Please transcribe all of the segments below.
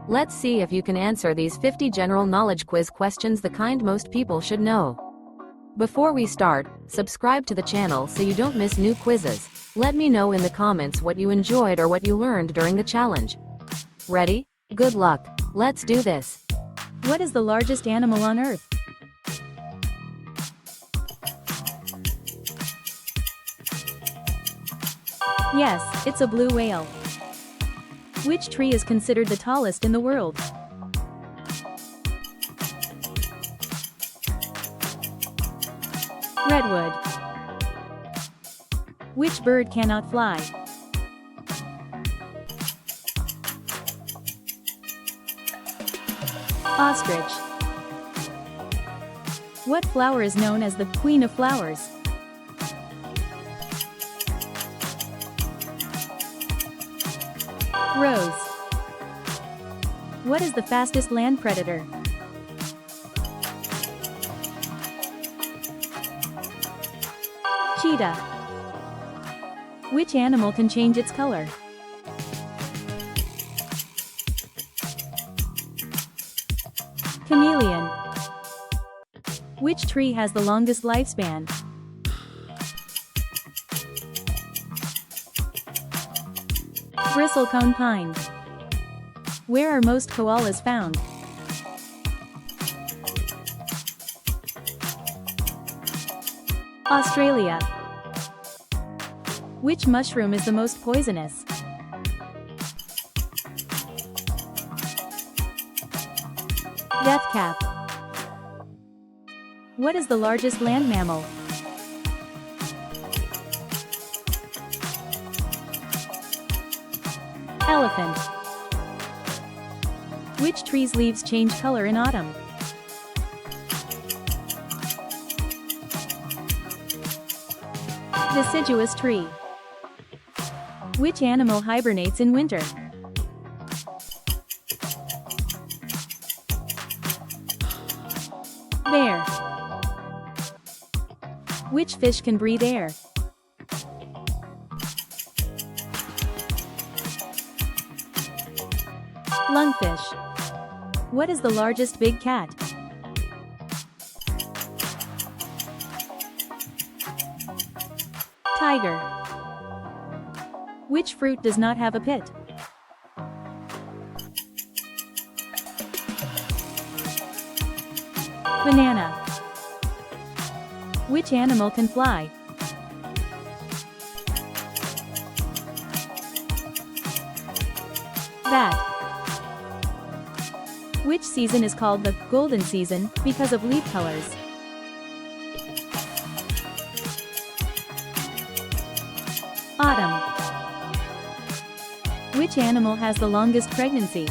Let's see if you can answer these 50 general knowledge quiz questions, the kind most people should know. Before we start, subscribe to the channel so you don't miss new quizzes. Let me know in the comments what you enjoyed or what you learned during the challenge. Ready? Good luck. Let's do this. What is the largest animal on Earth? Yes, it's a blue whale. Which tree is considered the tallest in the world? Redwood. Which bird cannot fly? Ostrich. What flower is known as the Queen of Flowers? Rose. What is the fastest land predator? Cheetah. Which animal can change its color? Chameleon. Which tree has the longest lifespan? Bristlecone pine. Where are most koalas found? Australia. Which mushroom is the most poisonous? Deathcap. What is the largest land mammal? Elephant. Which tree's leaves change color in autumn? Deciduous tree. Which animal hibernates in winter? Bear. Which fish can breathe air? Lungfish. What is the largest big cat? Tiger. Which fruit does not have a pit? Banana. Which animal can fly? Bat. Which season is called the golden season because of leaf colors? Autumn. Which animal has the longest pregnancy?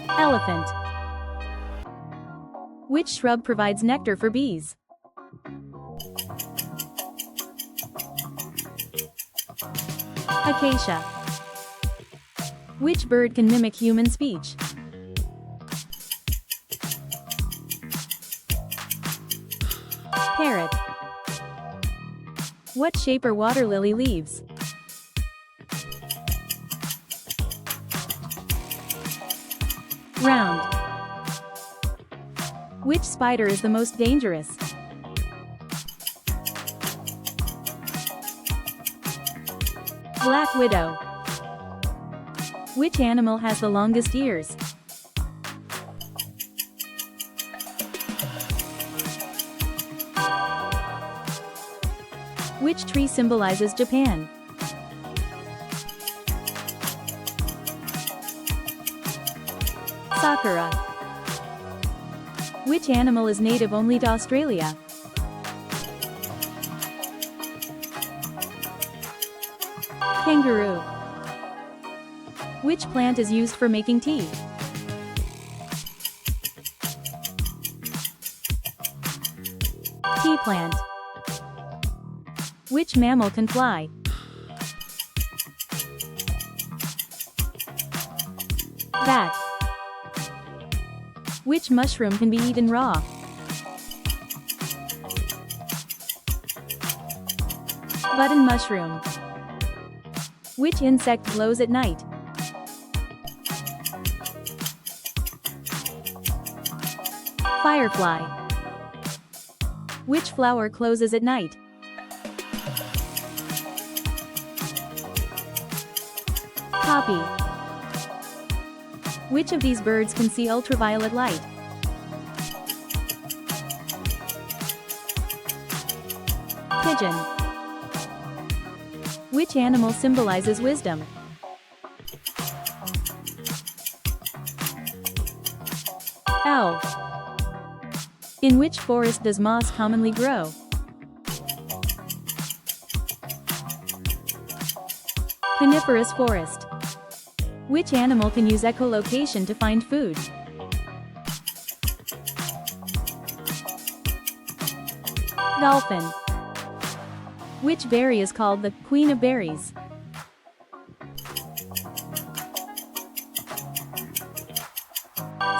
Elephant. Which shrub provides nectar for bees? Acacia. Which bird can mimic human speech? Parrot. What shape are water lily leaves? Round. Which spider is the most dangerous? Black widow. Which animal has the longest ears? Which tree symbolizes Japan? Sakura. Which animal is native only to Australia? Kangaroo. Which plant is used for making tea? Tea plant. Which mammal can fly? Bat. Which mushroom can be eaten raw? Button mushroom. Which insect glows at night? Firefly. Which flower closes at night? Poppy. Which of these birds can see ultraviolet light? Pigeon. Which animal symbolizes wisdom? Owl. In which forest does moss commonly grow? Coniferous forest. Which animal can use echolocation to find food? Dolphin. Which berry is called the queen of berries?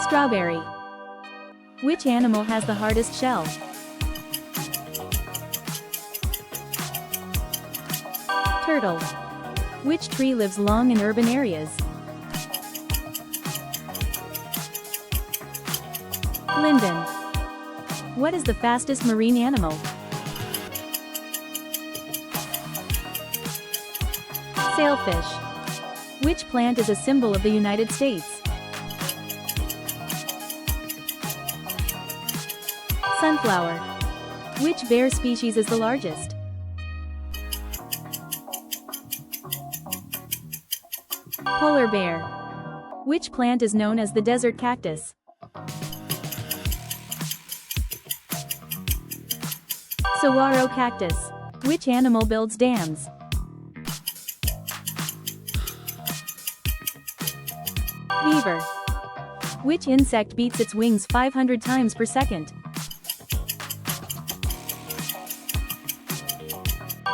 Strawberry. Which animal has the hardest shell? Turtle. Which tree lives long in urban areas? Linden. What is the fastest marine animal? Sailfish. Which plant is a symbol of the United States? Sunflower. Which bear species is the largest? Polar bear. Which plant is known as the desert cactus? Saguaro cactus. Which animal builds dams? Beaver. Which insect beats its wings 500 times per second?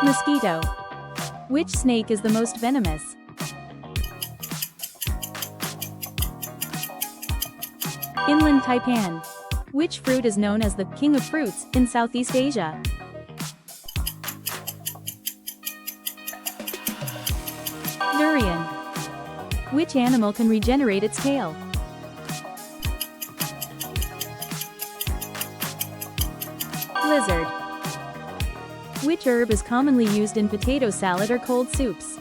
Mosquito. Which snake is the most venomous? Inland taipan. Which fruit is known as the king of fruits in Southeast Asia? Durian. Which animal can regenerate its tail? Lizard. Which herb is commonly used in potato salad or cold soups?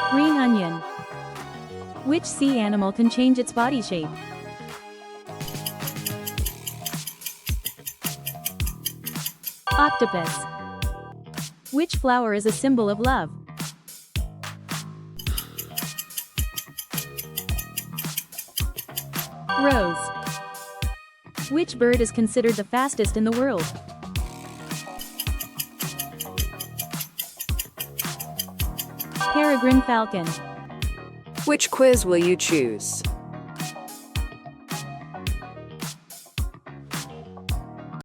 Green onion. Which sea animal can change its body shape? Octopus. Which flower is a symbol of love? Rose. Which bird is considered the fastest in the world? Peregrine falcon. Which quiz will you choose?